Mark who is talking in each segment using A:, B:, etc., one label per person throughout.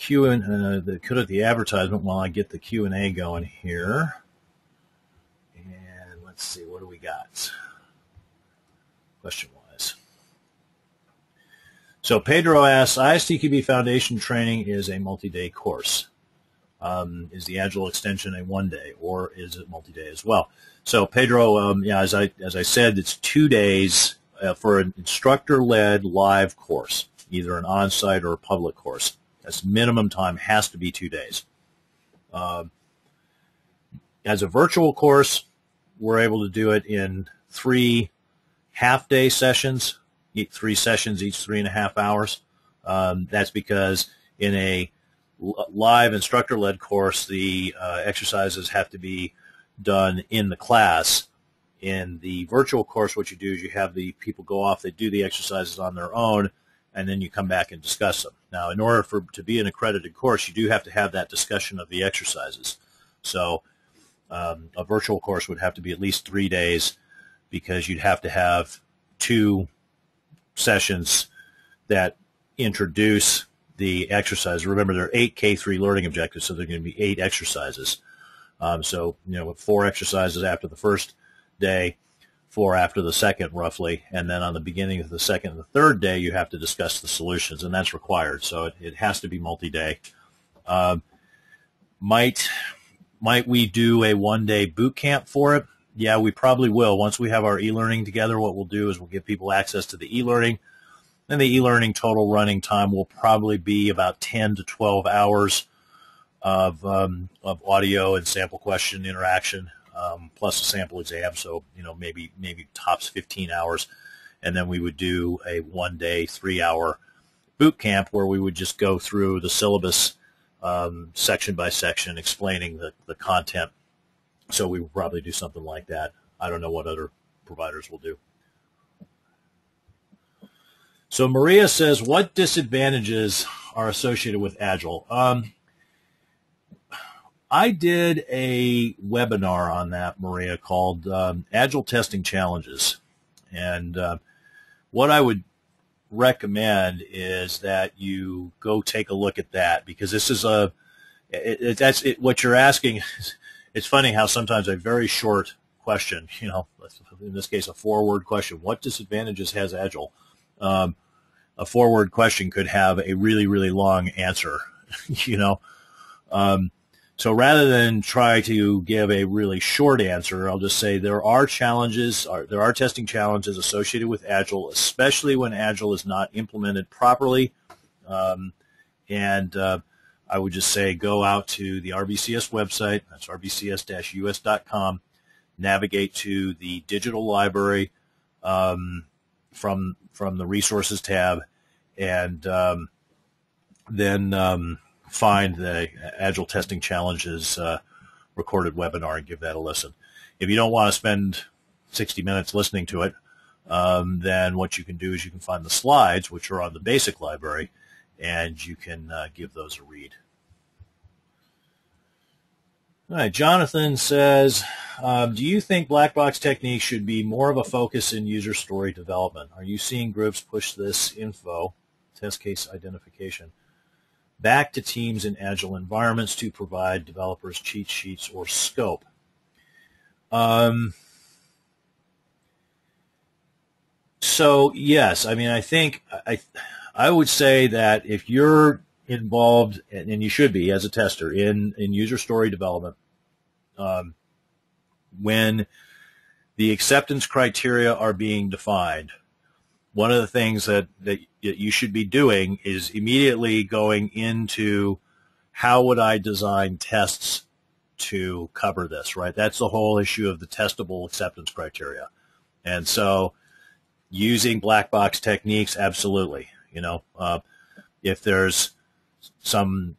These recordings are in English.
A: the advertisement while I get the Q&A going here. And let's see, what do we got? Question-wise. So Pedro asks, ISTQB Foundation training is a multi-day course. Is the Agile extension a one-day, or is it multi-day as well? So Pedro, yeah, as I said, it's 2 days for an instructor-led live course, either an on-site or a public course. That's minimum time has to be 2 days. As a virtual course, we're able to do it in 3 half-day sessions, 3 sessions each 3.5 hours. That's because in a live instructor-led course, the exercises have to be done in the class. In the virtual course, what you do is you have the people go off, they do the exercises on their own, and then you come back and discuss them. Now, in order to be an accredited course, you do have to have that discussion of the exercises. So a virtual course would have to be at least 3 days, because you'd have to have 2 sessions that introduce the exercise. Remember, there are 8 K3 learning objectives, so there are going to be 8 exercises. So, with 4 exercises after the first day, 4 after the second, roughly, and then on the beginning of the second and the third day, you have to discuss the solutions, and that's required. So it has to be multi-day. Might we do a one-day boot camp for it? Yeah, we probably will. Once we have our e-learning together, what we'll do is we'll give people access to the e-learning. Then the e-learning total running time will probably be about 10 to 12 hours of audio and sample question interaction, plus a sample exam. So, maybe tops 15 hours. And then we would do a one-day, 3-hour boot camp where we would just go through the syllabus section by section, explaining the content. So we would probably do something like that. I don't know what other providers will do. So Maria says, what disadvantages are associated with Agile? I did a webinar on that, Maria, called Agile Testing Challenges. And what I would recommend is that you go take a look at that, because this is what you're asking. It's funny how sometimes a very short question, in this case a 4-word question, what disadvantages has Agile? A 4-word question could have a really, really long answer, So rather than try to give a really short answer, I'll just say there are challenges, there are testing challenges associated with Agile, especially when Agile is not implemented properly. I would just say go out to the RBCS website, that's rbcs-us.com, navigate to the digital library from the resources tab, and then find the Agile Testing Challenges recorded webinar and give that a listen. If you don't want to spend 60 minutes listening to it, then what you can do is you can find the slides, which are on the basic library, and you can give those a read. All right, Jonathan says, do you think black box techniques should be more of a focus in user story development? Are you seeing groups push this info, test case identification, back to teams in Agile environments to provide developers cheat sheets or scope? So yes, I think I would say that if you're involved, and you should be as a tester, in user story development, when the acceptance criteria are being defined, one of the things that you should be doing is immediately going into how would I design tests to cover this, right? That's the whole issue of the testable acceptance criteria. And so using black box techniques, absolutely. If there's some,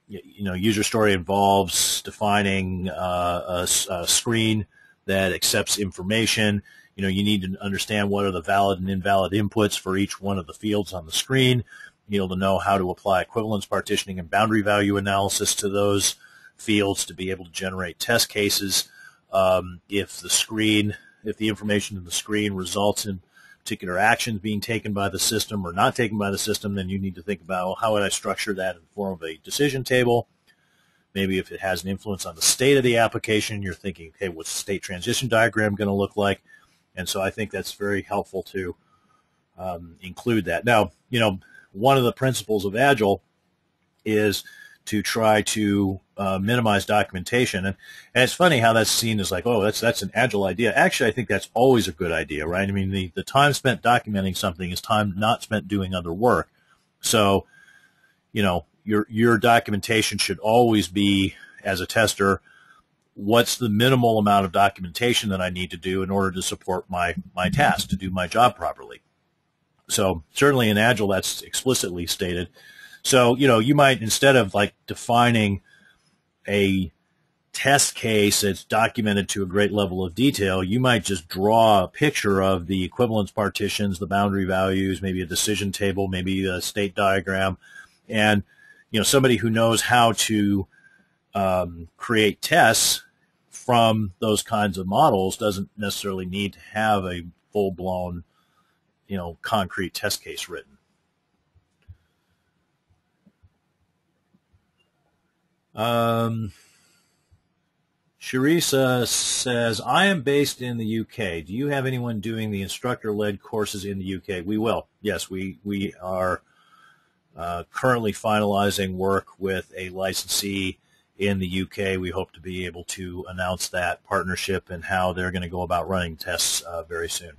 A: user story involves defining a screen that accepts information, you need to understand what are the valid and invalid inputs for each one of the fields on the screen. You need to know how to apply equivalence partitioning and boundary value analysis to those fields to be able to generate test cases. If the information in the screen results in particular actions being taken by the system or not taken by the system, then you need to think about, well, how would I structure that in the form of a decision table? Maybe if it has an influence on the state of the application, you're thinking, okay, what's the state transition diagram going to look like? And so I think that's very helpful to include that. Now, one of the principles of Agile is to try to minimize documentation. And it's funny how that's seen as like, oh, that's an Agile idea. Actually, I think that's always a good idea, right? I mean, the time spent documenting something is time not spent doing other work. So, your documentation should always be, as a tester, what's the minimal amount of documentation that I need to do in order to support my task, to do my job properly. So certainly in Agile, that's explicitly stated. So, you might, instead of like defining a test case that's documented to a great level of detail, you might just draw a picture of the equivalence partitions, the boundary values, maybe a decision table, maybe a state diagram. And, somebody who knows how to create tests from those kinds of models doesn't necessarily need to have a full-blown, concrete test case written. Sharisa says, I am based in the UK. Do you have anyone doing the instructor-led courses in the UK? We will. Yes, we are currently finalizing work with a licensee in the UK. We hope to be able to announce that partnership and how they're going to go about running tests very soon.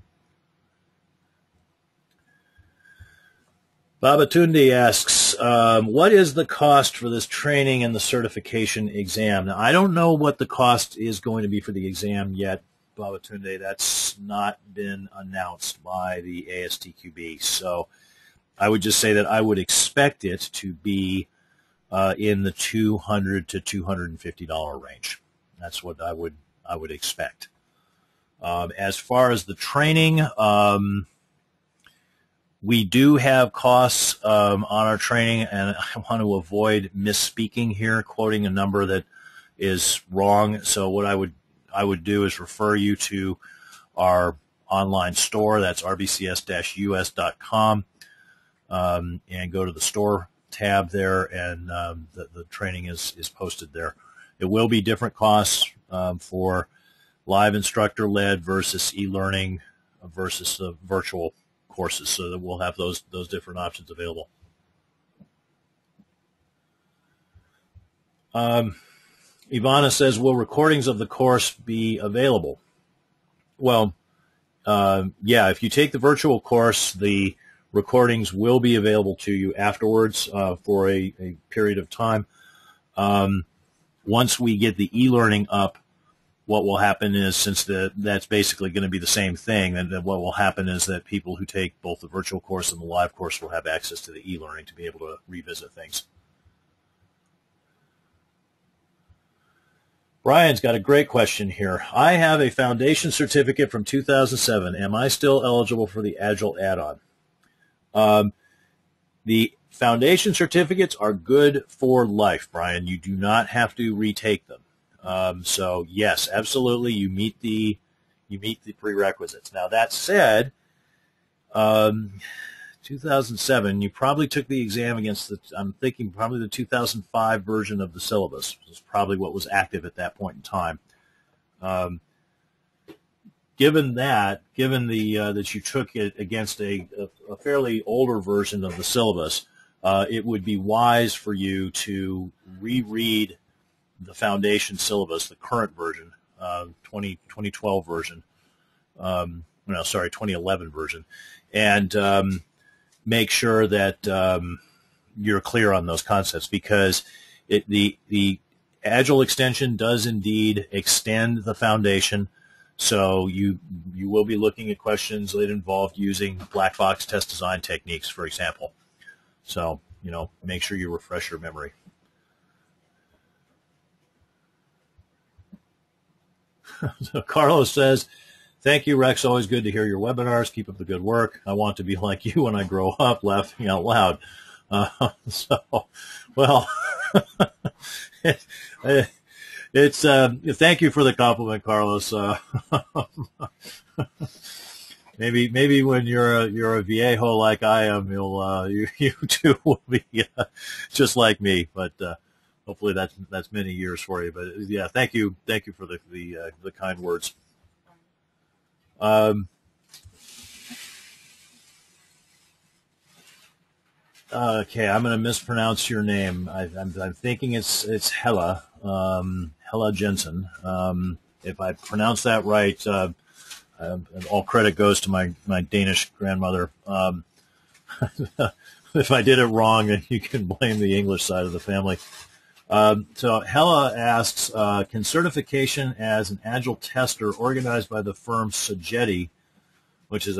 A: Babatunde asks, what is the cost for this training and the certification exam? Now, I don't know what the cost is going to be for the exam yet, Babatunde. That's not been announced by the ISTQB. So I would just say that I would expect it to be in the $200 to $250 range. That's what I would expect. As far as the training, we do have costs on our training, and I want to avoid misspeaking here, quoting a number that is wrong. So what I would do is refer you to our online store. That's rbcs-us.com, and go to the store tab there, and the training is posted there. It will be different costs for live instructor-led versus e-learning versus the virtual courses, so that we'll have those different options available. Ivana says, will recordings of the course be available? Well, yeah, if you take the virtual course, the recordings will be available to you afterwards for a period of time. Once we get the e-learning up, what will happen is, since that's basically going to be the same thing, then what will happen is that people who take both the virtual course and the live course will have access to the e-learning to be able to revisit things. Brian's got a great question here. I have a foundation certificate from 2007. Am I still eligible for the Agile add-on? The foundation certificates are good for life, Brian. You do not have to retake them. So yes, absolutely, you meet the prerequisites. Now that said, 2007, you probably took the exam against I'm thinking probably the 2005 version of the syllabus. This is probably what was active at that point in time. Given that you took it against a fairly older version of the syllabus, it would be wise for you to reread the foundation syllabus, the current version, 2012 version, 2011 version, and make sure that you're clear on those concepts, because the Agile extension does indeed extend the foundation. So you will be looking at questions that involve using black box test design techniques, for example. So, make sure you refresh your memory. So Carlos says, thank you, Rex. Always good to hear your webinars. Keep up the good work. I want to be like you when I grow up, laughing out loud. Well, it's thank you for the compliment, Carlos. maybe when you're a viejo like I am, you too will be just like me. But hopefully that's many years for you. But yeah, thank you for the kind words. Okay, I'm going to mispronounce your name. I'm thinking it's Hella Hella Jensen. If I pronounce that right, all credit goes to my Danish grandmother. If I did it wrong, then you can blame the English side of the family. So Hella asks, can certification as an Agile tester organized by the firm Sogeti, which is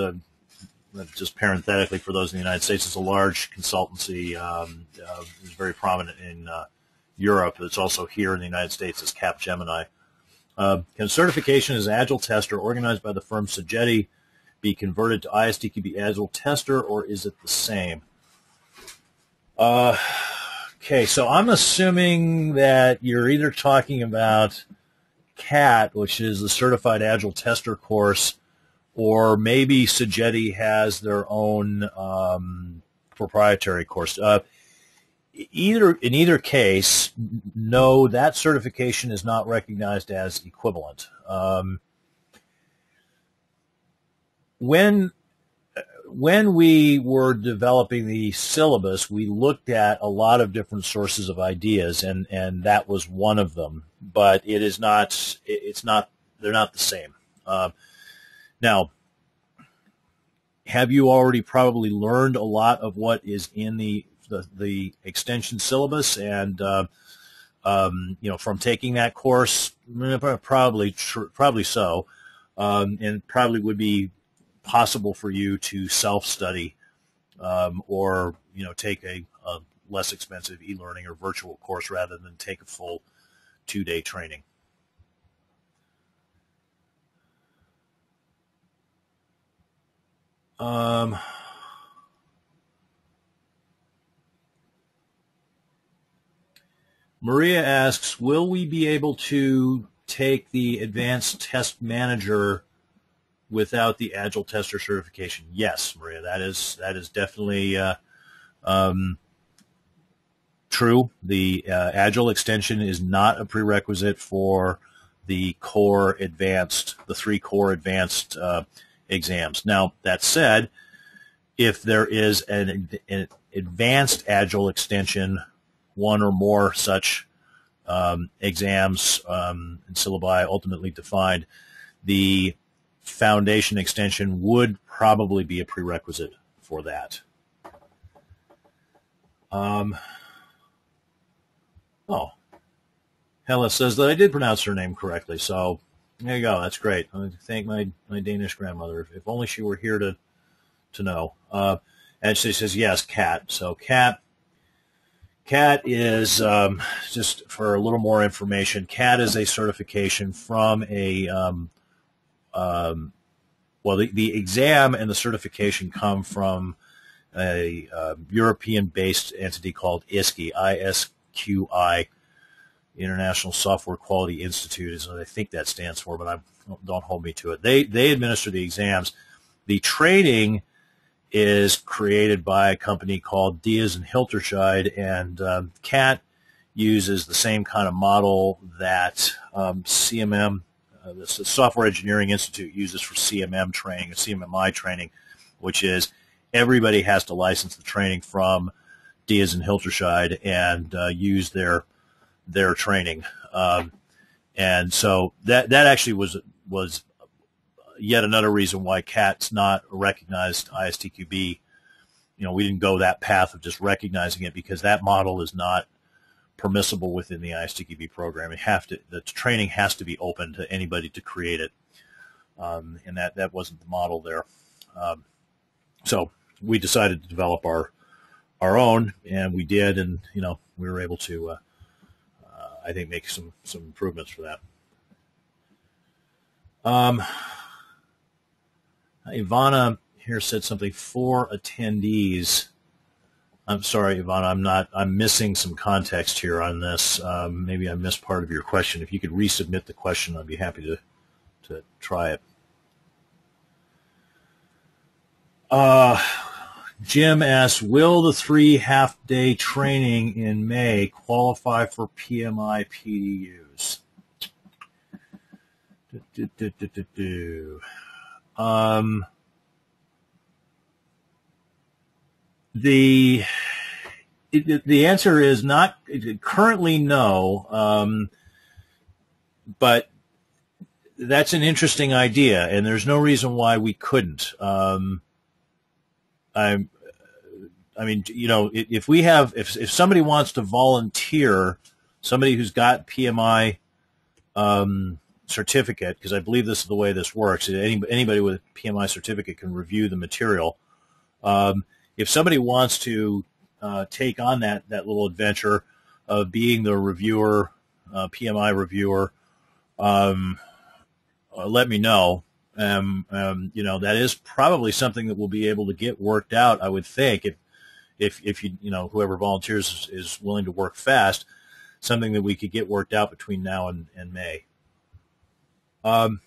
A: just parenthetically for those in the United States, it's a large consultancy. It's very prominent in Europe. It's also here in the United States as Capgemini. Can certification as Agile tester organized by the firm Sogeti be converted to ISTQB Agile Tester, or is it the same? Okay, so I'm assuming that you're either talking about CAT, which is the Certified Agile Tester course, or maybe Sogeti has their own proprietary course. In either case, no, that certification is not recognized as equivalent. When we were developing the syllabus, we looked at a lot of different sources of ideas, and that was one of them. But it is not. They're not the same. Now, have you already probably learned a lot of what is in the extension syllabus, and from taking that course? Probably so, and probably would be possible for you to self-study or take a less expensive e-learning or virtual course rather than take a full 2-day training. Maria asks, will we be able to take the Advanced Test Manager without the Agile Tester certification? Yes, Maria, that is definitely true. The Agile extension is not a prerequisite for the three core advanced exams. Now, that said, if there is an advanced Agile extension, one or more such exams and syllabi ultimately defined, the foundation extension would probably be a prerequisite for that. Hella says that I did pronounce her name correctly, so there you go. That's great. I thank my Danish grandmother. If only she were here to know. And she says, yes, CAT. So CAT is, just for a little more information, CAT is a certification from a, the exam and the certification come from a European-based entity called ISKI, ISQI, International Software Quality Institute is what I think that stands for, but don't hold me to it. They administer the exams. The training is created by a company called Diaz and Hilterscheid, and CAT uses the same kind of model that CMM, the Software Engineering Institute, uses for CMM training, CMMI training, which is everybody has to license the training from Diaz and Hilterscheid and use their training. And so that actually was yet another reason why CAT's not a recognized ISTQB. We didn't go that path of just recognizing it because that model is not permissible within the ISTQB program. The training has to be open to anybody to create it, and that wasn't the model there. So we decided to develop our own, and we did, and we were able to I think make some improvements for that. Ivana here said something for attendees. I'm sorry, Ivana, I'm missing some context here on this. Maybe I missed part of your question. If you could resubmit the question, I'd be happy to try it. Jim asks, will the 3 half-day training in May qualify for PMI PDUs? The answer is not currently no, but that's an interesting idea, and there's no reason why we couldn't. I mean, if somebody wants to volunteer, somebody who's got PMI certificate, because I believe this is the way this works. Anybody with a PMI certificate can review the material. If somebody wants to take on that little adventure of being the reviewer, PMI reviewer, let me know. That is probably something that we'll be able to get worked out, I would think, if whoever volunteers is willing to work fast, something that we could get worked out between now and May. Ivana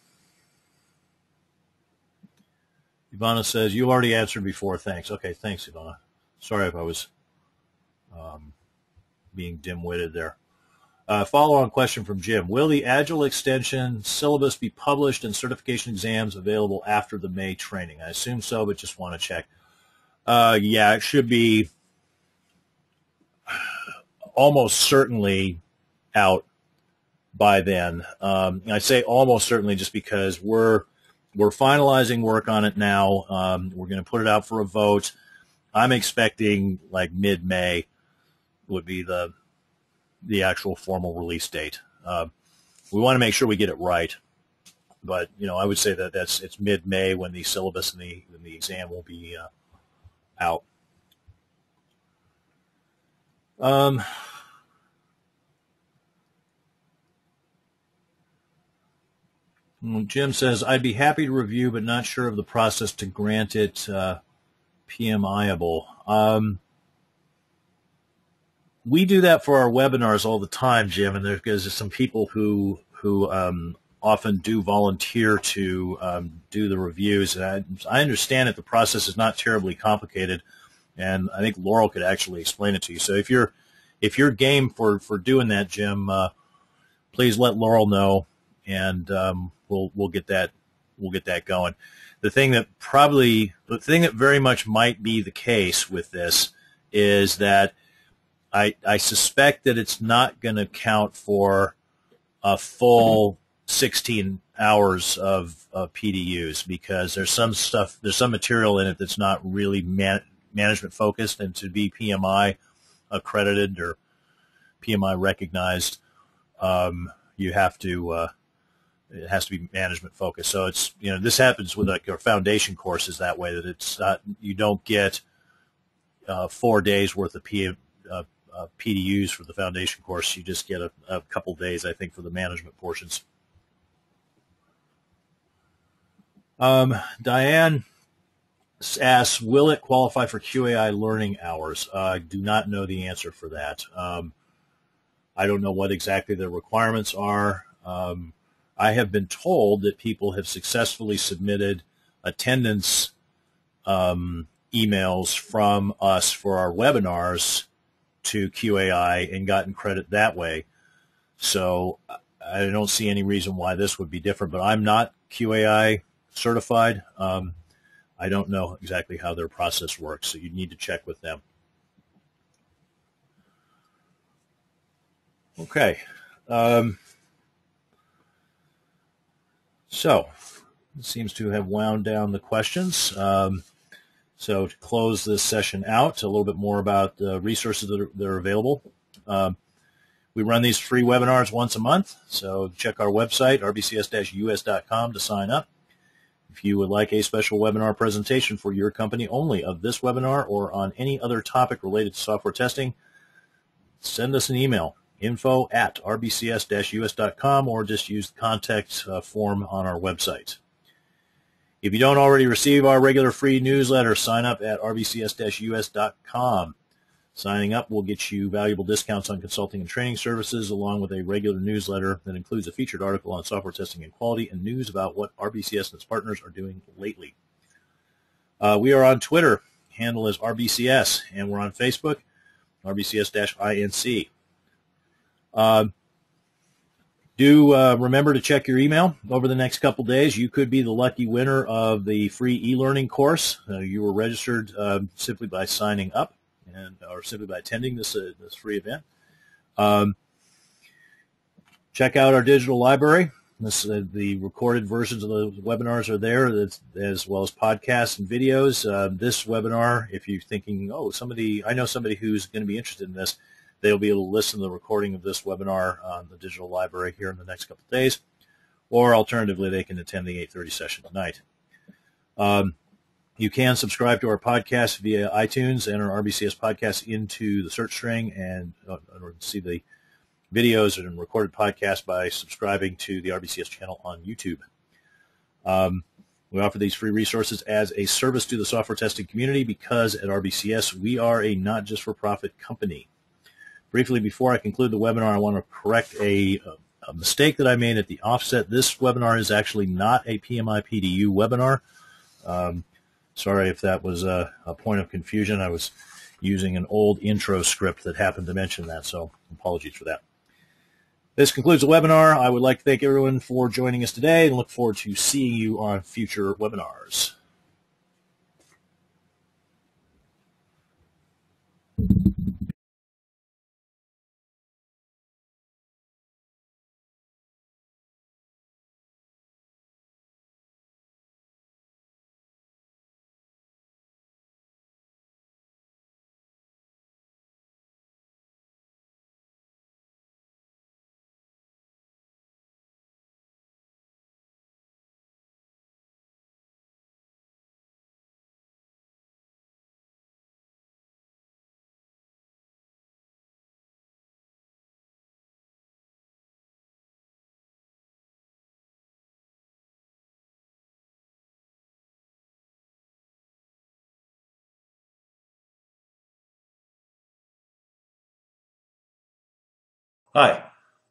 A: says, you already answered before. Thanks. Okay, thanks, Ivana. Sorry if I was being dim-witted there. Follow-on question from Jim. Will the Agile extension syllabus be published and certification exams available after the May training? I assume so, but just want to check. Yeah, it should be almost certainly out by then. I say almost certainly just because we're finalizing work on it now. We're going to put it out for a vote. I'm expecting like mid-May would be the actual formal release date. We want to make sure we get it right, but I would say that it's mid-May when the syllabus and the exam will be out. Jim says, I'd be happy to review, but not sure of the process to grant it PMI-able. We do that for our webinars all the time, Jim, and there's some people who often do volunteer to do the reviews. And I understand that the process is not terribly complicated, and I think Laurel could actually explain it to you. So if you're game for doing that, Jim, please let Laurel know, and we'll get that going. The thing that very much might be the case with this is that I suspect that it's not going to count for a full 16 hours of PDUs, because there's some material in it that's not really management focused, and to be PMI accredited or PMI recognized, it has to be management focused. So it's this happens with like our foundation courses that way, that it's not, you don't get 4 days worth of PDUs for the foundation course. You just get a couple days, I think, for the management portions. Diane asks, will it qualify for QAI learning hours? I do not know the answer for that. I don't know what exactly the requirements are. I have been told that people have successfully submitted attendance emails from us for our webinars to QAI and gotten credit that way. So I don't see any reason why this would be different, but I'm not QAI certified. I don't know exactly how their process works, so you need to check with them. Okay. So it seems to have wound down the questions. So to close this session out, a little bit more about the resources that are available. We run these free webinars once a month, so check our website, rbcs-us.com, to sign up. If you would like a special webinar presentation for your company only of this webinar or on any other topic related to software testing, send us an email, info@rbcs-us.com, or just use the contact form on our website. If you don't already receive our regular free newsletter, sign up at rbcs-us.com. Signing up will get you valuable discounts on consulting and training services, along with a regular newsletter that includes a featured article on software testing and quality and news about what RBCS and its partners are doing lately. We are on Twitter, handle is RBCS, and we're on Facebook, RBCS-INC. Do remember to check your email over the next couple days. You could be the lucky winner of the free e-learning course. You were registered simply by signing up or simply by attending this free event. Check out our digital library. The recorded versions of the webinars are there, as well as podcasts and videos. This webinar, if you're thinking, I know somebody who's going to be interested in this, they'll be able to listen to the recording of this webinar on the digital library here in the next couple of days, or alternatively, they can attend the 8:30 session tonight. You can subscribe to our podcast via iTunes, enter RBCS podcast into the search string, and see the videos and recorded podcasts by subscribing to the RBCS channel on YouTube. We offer these free resources as a service to the software testing community because at RBCS we are a not-just-for-profit company. Briefly, before I conclude the webinar, I want to correct a mistake that I made at the offset. This webinar is actually not a PMI PDU webinar. Sorry if that was a point of confusion. I was using an old intro script that happened to mention that, so apologies for that. This concludes the webinar. I would like to thank everyone for joining us today and look forward to seeing you on future webinars.
B: Hi,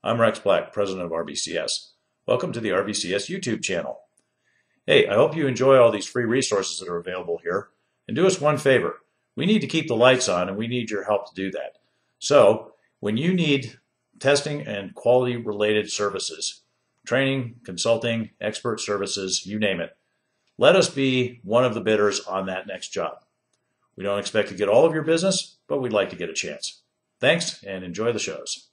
B: I'm Rex Black, President of RBCS. Welcome to the RBCS YouTube channel. Hey, I hope you enjoy all these free resources that are available here. And do us one favor. We need to keep the lights on and we need your help to do that. So, when you need testing and quality related services, training, consulting, expert services, you name it, let us be one of the bidders on that next job. We don't expect to get all of your business, but we'd like to get a chance. Thanks and enjoy the shows.